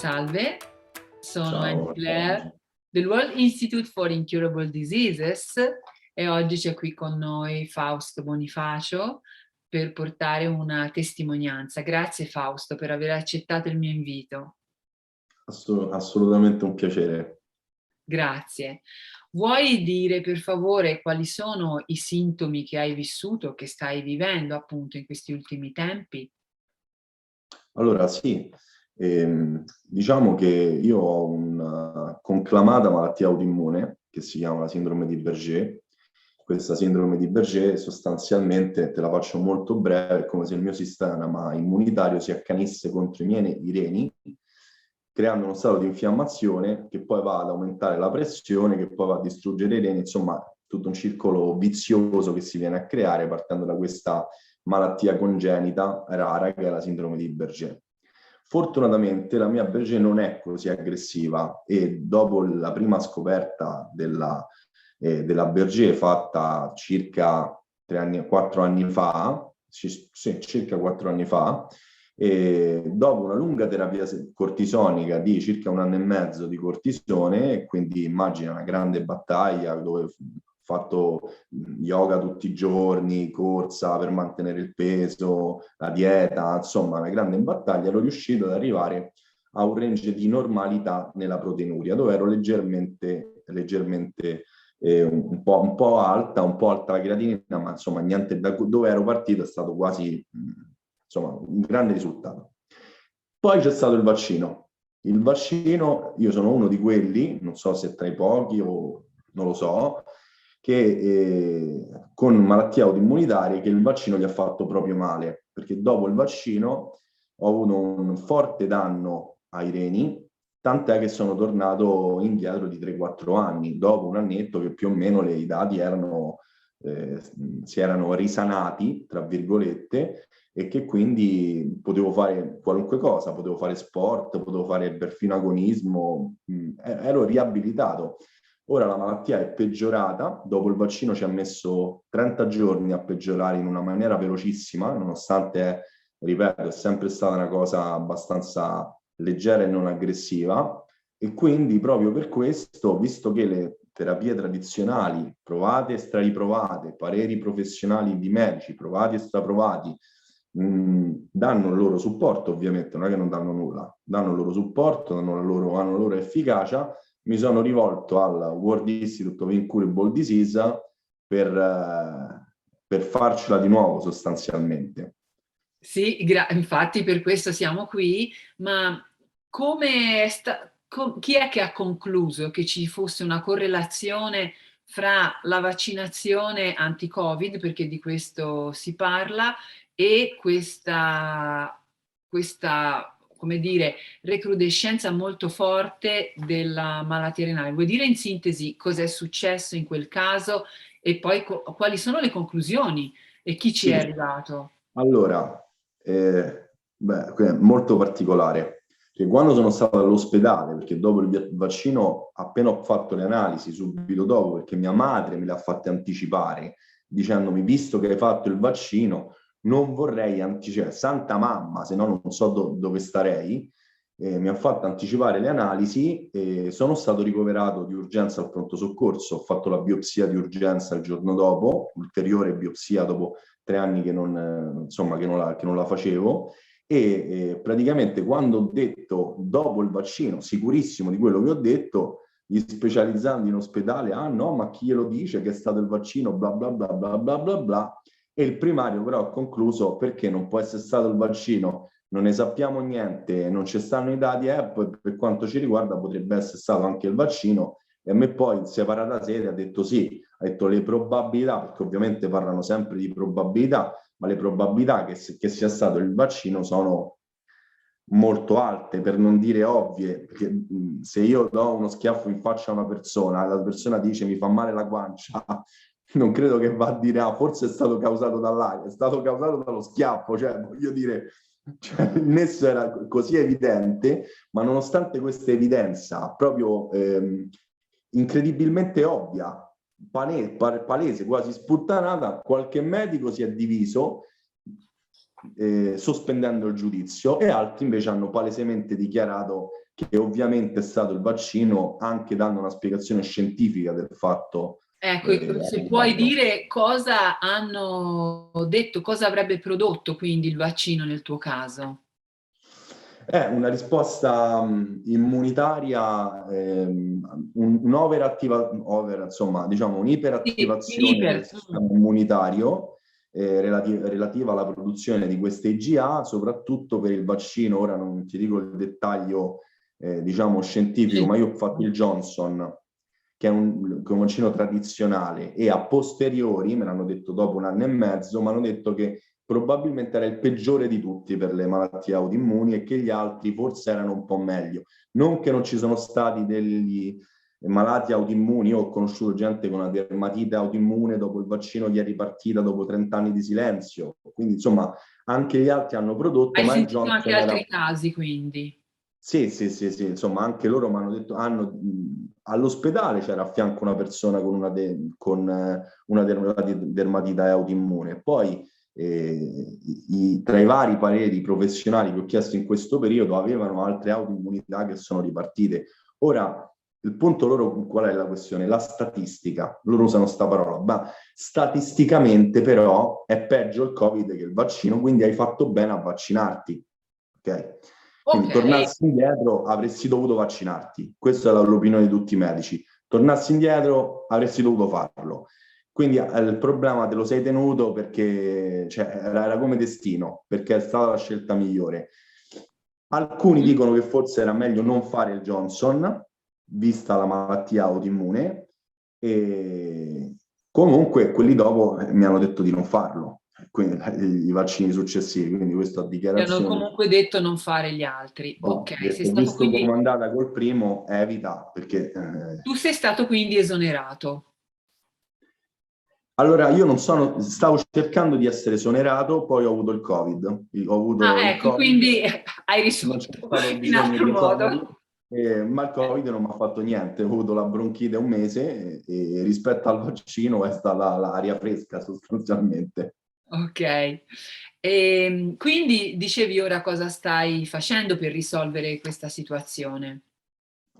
Salve, sono Annie Ciao, Claire del World Institute for Incurable Diseases e oggi c'è qui con noi Fausto Bonifacio per portare una testimonianza. Grazie Fausto per aver accettato il mio invito. assolutamente un piacere. Grazie. Vuoi dire per favore quali sono i sintomi che hai vissuto, che stai vivendo appunto in questi ultimi tempi? Allora, sì, diciamo che io ho una conclamata malattia autoimmune che si chiama la sindrome di Berger. Questa sindrome di Berger sostanzialmente, te la faccio molto breve, è come se il mio sistema immunitario si accanisse contro i reni, creando uno stato di infiammazione che poi va ad aumentare la pressione, che poi va a distruggere i reni, insomma, tutto un circolo vizioso che si viene a creare partendo da questa malattia congenita rara che è la sindrome di Berger. Fortunatamente la mia Berger non è così aggressiva e dopo la prima scoperta della Berger fatta circa 4 anni fa, circa 4 anni fa, e dopo una lunga terapia cortisonica di circa 1 anno e mezzo di cortisone, quindi immagina una grande battaglia dove ho fatto yoga tutti i giorni, corsa per mantenere il peso, la dieta, insomma una grande battaglia, ero riuscito ad arrivare a un range di normalità nella proteinuria, dove ero leggermente un po' alta, un po' alta la creatinina, ma insomma niente, da dove ero partito è stato quasi insomma un grande risultato. Poi c'è stato il vaccino. Il vaccino, io sono uno di quelli, non so se tra i pochi o non lo so, che con malattie autoimmunitarie che il vaccino gli ha fatto proprio male, perché dopo il vaccino ho avuto un forte danno ai reni, tant'è che sono tornato indietro di 3-4 anni, dopo un annetto che più o meno i dati si erano risanati, tra virgolette, e che quindi potevo fare qualunque cosa, potevo fare sport, potevo fare perfino agonismo, ero riabilitato. Ora la malattia è peggiorata, dopo il vaccino ci ha messo 30 giorni a peggiorare in una maniera velocissima, nonostante, ripeto, è sempre stata una cosa abbastanza leggera e non aggressiva, e quindi proprio per questo, visto che le terapie tradizionali, provate e strariprovate, pareri professionali di medici, provati e straprovati, danno il loro supporto, ovviamente, non è che non danno nulla, danno il loro supporto, hanno la loro efficacia. Mi sono rivolto al World Institute of Incurable Disease per farcela di nuovo sostanzialmente. Sì, infatti per questo siamo qui, ma chi è che ha concluso che ci fosse una correlazione fra la vaccinazione anti-Covid, perché di questo si parla, e questa, come dire, recrudescenza molto forte della malattia renale? Vuoi dire in sintesi cosa è successo in quel caso e poi quali sono le conclusioni e chi ci è Sì, arrivato? allora, è molto particolare, che quando sono stato all'ospedale, perché dopo il vaccino, appena ho fatto le analisi, subito dopo, perché mia madre me le ha fatte anticipare, dicendomi, visto che hai fatto il vaccino, non vorrei anticipare, santa mamma, se no non so dove starei, mi ha fatto anticipare le analisi e sono stato ricoverato di urgenza al pronto soccorso, ho fatto la biopsia di urgenza il giorno dopo, ulteriore biopsia dopo 3 anni insomma, che non la facevo, e praticamente quando ho detto dopo il vaccino, sicurissimo di quello che ho detto, gli specializzandi in ospedale, ah no, ma chi glielo dice che è stato il vaccino, bla bla bla bla bla bla bla, e il primario però ha concluso perché non può essere stato il vaccino, non ne sappiamo niente, non ci stanno i dati, per quanto ci riguarda potrebbe essere stato anche il vaccino, e a me poi in separata sede ha detto sì, ha detto le probabilità, perché ovviamente parlano sempre di probabilità, ma le probabilità che sia stato il vaccino sono molto alte, per non dire ovvie, perché se io do uno schiaffo in faccia a una persona, la persona dice mi fa male la guancia, non credo che va a dire ah, forse è stato causato dall'aria, è stato causato dallo schiaffo, cioè voglio dire, cioè, il nesso era così evidente, ma nonostante questa evidenza proprio incredibilmente ovvia, palese, quasi sputtanata, qualche medico si è diviso sospendendo il giudizio, e altri invece hanno palesemente dichiarato che ovviamente è stato il vaccino, anche dando una spiegazione scientifica del fatto. Ecco, se puoi dire cosa hanno detto, cosa avrebbe prodotto quindi il vaccino nel tuo caso? È una risposta immunitaria, insomma, diciamo Sì, un'iperattivazione del iper. sistema immunitario relativa alla produzione di queste IgA, soprattutto per il vaccino. Ora non ti dico il dettaglio, diciamo, scientifico, ma io ho fatto il Johnson, che è un vaccino tradizionale, e a posteriori, me l'hanno detto dopo 1 anno e mezzo, mi hanno detto che probabilmente era il peggiore di tutti per le malattie autoimmuni e che gli altri forse erano un po' meglio. Non che non ci sono stati degli malati autoimmuni, io ho conosciuto gente con una dermatite autoimmune, dopo il vaccino gli è ripartita dopo 30 anni di silenzio, quindi insomma anche gli altri hanno prodotto, Hai ma il sentito anche Johnson era... altri casi, quindi? Sì, sì, sì, sì, insomma anche loro mi hanno detto, all'ospedale c'era a fianco una persona con una dermatite autoimmune. Poi tra i vari pareri professionali che ho chiesto in questo periodo avevano altre autoimmunità che sono ripartite. Ora, il punto loro, qual è la questione? La statistica. Loro usano sta parola, ma statisticamente però è peggio il Covid che il vaccino, quindi hai fatto bene a vaccinarti. Ok? Quindi Ok, tornassi indietro avresti dovuto vaccinarti. Questa è l'opinione di tutti i medici. Tornassi indietro avresti dovuto farlo. Quindi il problema te lo sei tenuto perché cioè, era come destino, perché è stata la scelta migliore. Alcuni dicono che forse era meglio non fare il Johnson, vista la malattia autoimmune, e comunque quelli dopo mi hanno detto di non farlo, quindi i vaccini successivi, quindi questa ti hanno dichiarazione. comunque detto non fare gli altri. Ho Ok, sei detto, stato visto quindi, come è andata col primo, evita, perché... tu sei stato quindi esonerato. Allora, io non sono, stavo cercando di essere esonerato, poi ho avuto il Covid. Ho avuto Ah, il ecco, Covid, quindi hai non c'è risolto stato in bisogno altro di esoneri, modo. ma il Covid non mi ha fatto niente. Ho avuto la bronchite 1 mese e rispetto al vaccino è stata l'aria fresca sostanzialmente. Ok. Quindi dicevi ora cosa stai facendo per risolvere questa situazione?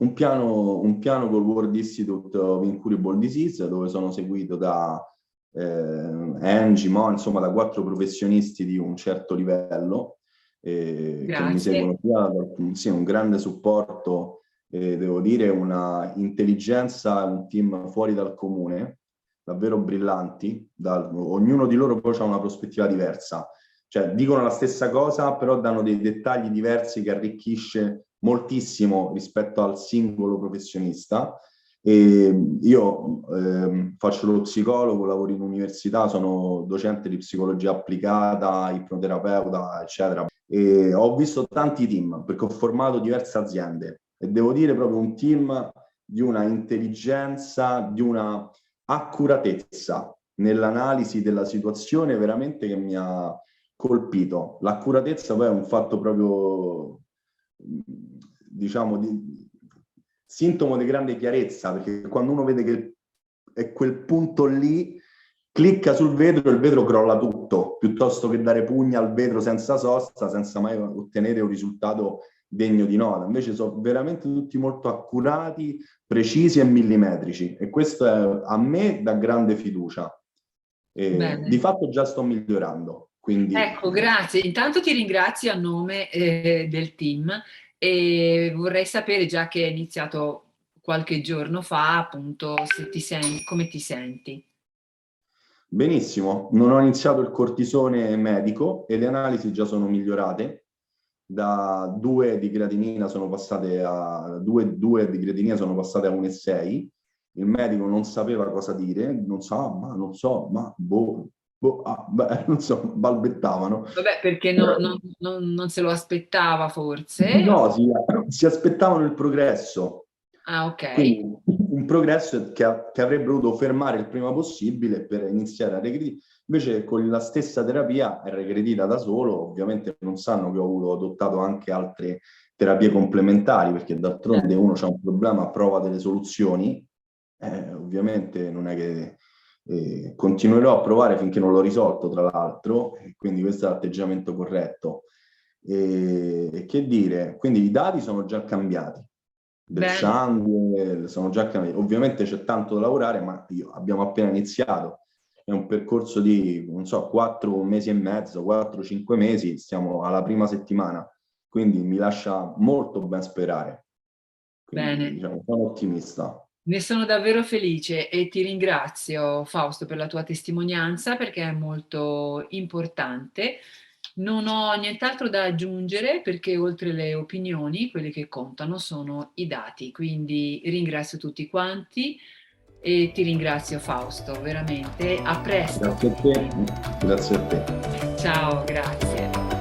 Un piano col World Institute of Incurable Disease, dove sono seguito da Angie, insomma da 4 professionisti di un certo livello, che mi Grazie. seguono sia sì, un grande supporto, devo dire, una intelligenza, un team fuori dal comune, davvero brillanti. Ognuno di loro poi ha una prospettiva diversa, cioè dicono la stessa cosa, però danno dei dettagli diversi che arricchisce moltissimo rispetto al singolo professionista. E io faccio lo psicologo, lavoro in università, sono docente di psicologia applicata, ipnoterapeuta, eccetera. E ho visto tanti team perché ho formato diverse aziende e devo dire proprio un team di una intelligenza, di una accuratezza nell'analisi della situazione veramente che mi ha colpito. L'accuratezza poi è un fatto proprio, diciamo, sintomo di grande chiarezza, perché quando uno vede che è quel punto lì, clicca sul vetro e il vetro crolla tutto, piuttosto che dare pugna al vetro senza sosta, senza mai ottenere un risultato degno di nota. Invece sono veramente tutti molto accurati, precisi e millimetrici, e questo a me dà grande fiducia. Di Bene. fatto già sto migliorando, quindi Ecco, grazie. Intanto ti ringrazio a nome del team e vorrei sapere, già che è iniziato qualche giorno fa, appunto, se ti senti, come ti senti. benissimo. Non ho iniziato il cortisone medico e le analisi già sono migliorate. Da 2 di creatinina sono passate a 2 di creatinina sono passate a 1,6. Il medico non sapeva cosa dire, non so, ma non so, ma non so, balbettavano. Vabbè, perché non se lo aspettava forse. No, si aspettavano il progresso. Ah, ok. Quindi un progresso che avrebbe dovuto fermare il prima possibile per iniziare a regredire. Invece con la stessa terapia è regredita da solo, ovviamente non sanno che ho adottato anche altre terapie complementari, perché d'altronde uno ha un problema, prova delle soluzioni, ovviamente non è che continuerò a provare finché non l'ho risolto, tra l'altro, e quindi questo è l'atteggiamento corretto. E che dire, quindi i dati sono già cambiati, del Bene. sangue sono già cambiati. Ovviamente c'è tanto da lavorare, ma abbiamo appena iniziato. È un percorso di, non so, 4 mesi e mezzo, 4-5 mesi, siamo alla prima settimana, quindi mi lascia molto ben sperare. Quindi, Bene. diciamo, sono ottimista. Ne sono davvero felice e ti ringrazio, Fausto, per la tua testimonianza perché è molto importante. Non ho nient'altro da aggiungere perché oltre le opinioni, quelli che contano sono i dati. Quindi ringrazio tutti quanti e ti ringrazio, Fausto, veramente. A presto. Grazie a te, grazie a te. Ciao, grazie.